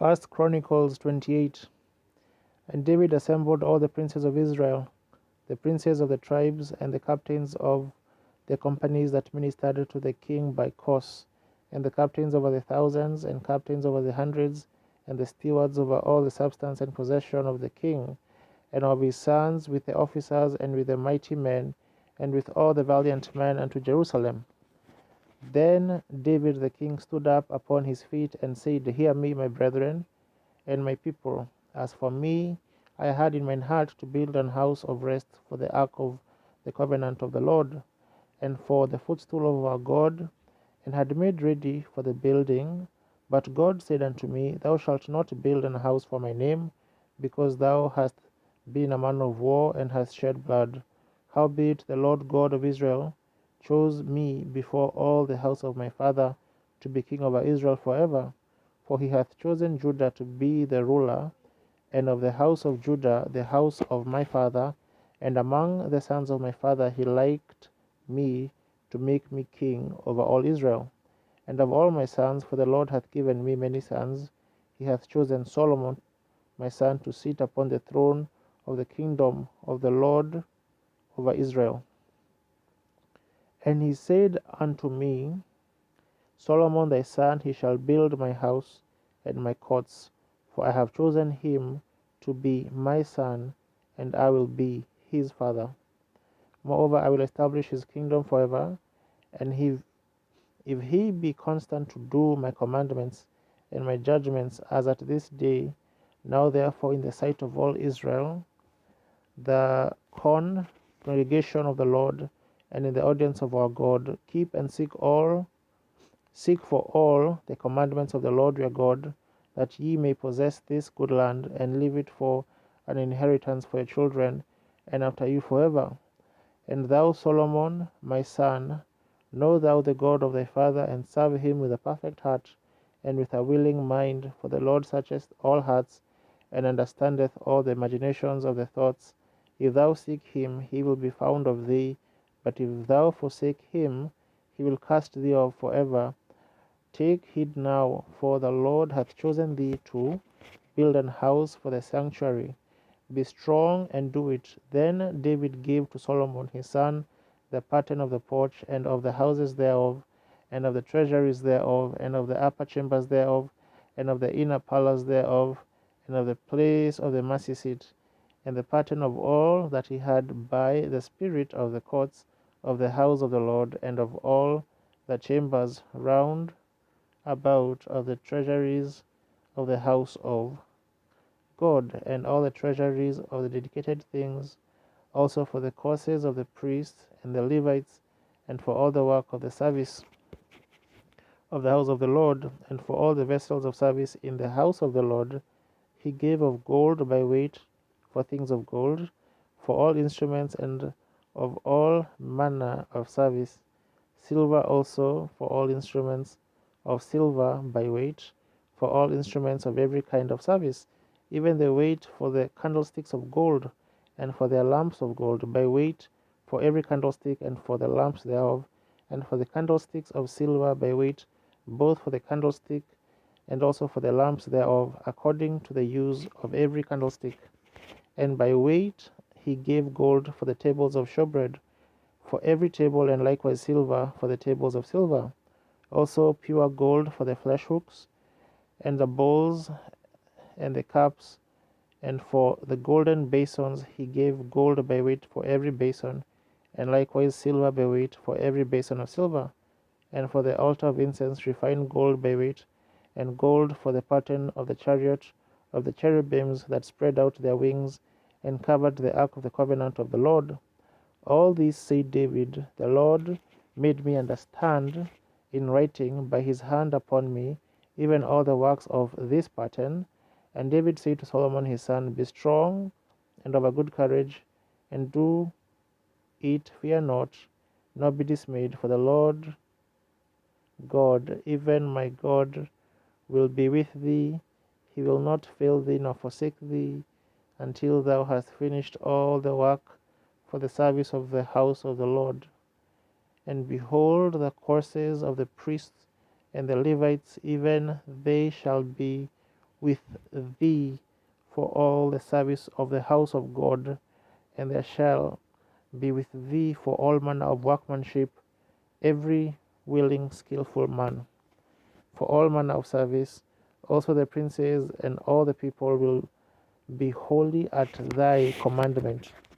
1 Chronicles 28. And David assembled all the princes of Israel, the princes of the tribes, and the captains of the companies that ministered to the king by course, and the captains over the thousands, and captains over the hundreds, and the stewards over all the substance and possession of the king, and of his sons, with the officers, and with the mighty men, and with all the valiant men, unto Jerusalem. Then David the king stood up upon his feet, and said, Hear me, my brethren, and my people. As for me, I had in mine heart to build an house of rest for the ark of the covenant of the Lord, and for the footstool of our God, and had made ready for the building. But God said unto me, Thou shalt not build an house for my name, because thou hast been a man of war, and hast shed blood. Howbeit the Lord God of Israel chose me before all the house of my father to be king over Israel forever. For he hath chosen Judah to be the ruler, and of the house of Judah the house of my father, and among the sons of my father he liked me to make me king over all Israel. And of all my sons, for the Lord hath given me many sons, he hath chosen Solomon my son to sit upon the throne of the kingdom of the Lord over Israel. And he said unto me, Solomon thy son, he shall build my house and my courts, for I have chosen him to be my son, and I will be his father. Moreover, I will establish his kingdom forever, and if he be constant to do my commandments and my judgments, as at this day, now therefore in the sight of all Israel, the congregation of the Lord, and in the audience of our God, keep and seek for all the commandments of the Lord your God, that ye may possess this good land, and leave it for an inheritance for your children, and after you forever. And thou, Solomon, my son, know thou the God of thy father, and serve him with a perfect heart, and with a willing mind, for the Lord searcheth all hearts, and understandeth all the imaginations of the thoughts. If thou seek him, he will be found of thee, but if thou forsake him, he will cast thee off forever. Take heed now, for the Lord hath chosen thee to build an house for the sanctuary. Be strong and do it. Then David gave to Solomon his son the pattern of the porch, and of the houses thereof, and of the treasuries thereof, and of the upper chambers thereof, and of the inner palace thereof, and of the place of the mercy seat, and the pattern of all that he had by the spirit of the courts of the house of the Lord, and of all the chambers round about of the treasuries of the house of God, and all the treasuries of the dedicated things, also for the courses of the priests and the Levites, and for all the work of the service of the house of the Lord, and for all the vessels of service in the house of the Lord. He gave of gold by weight for things of gold, for all instruments, and of all manner of service, silver also for all instruments of silver by weight, for all instruments of every kind of service, even the weight for the candlesticks of gold, and for their lamps of gold by weight, for every candlestick, and for the lamps thereof, and for the candlesticks of silver by weight, both for the candlestick and also for the lamps thereof, according to the use of every candlestick. And by weight he gave gold for the tables of showbread, for every table, and likewise silver for the tables of silver. Also pure gold for the flesh hooks, and the bowls, and the cups, and for the golden basins he gave gold by weight for every basin, and likewise silver by weight for every basin of silver. And for the altar of incense refined gold by weight, and gold for the pattern of the chariot of the cherubims that spread out their wings, and covered the ark of the covenant of the Lord. All this, said David, the Lord made me understand in writing by his hand upon me, even all the works of this pattern. And David said to Solomon his son, Be strong and of a good courage, and do it, fear not, nor be dismayed, for the Lord God, even my God, will be with thee. He will not fail thee nor forsake thee, until thou hast finished all the work for the service of the house of the Lord. And behold, the courses of the priests and the Levites, even they shall be with thee for all the service of the house of God, and there shall be with thee for all manner of workmanship, every willing, skillful man, for all manner of service. Also the princes and all the people will be holy at thy commandment.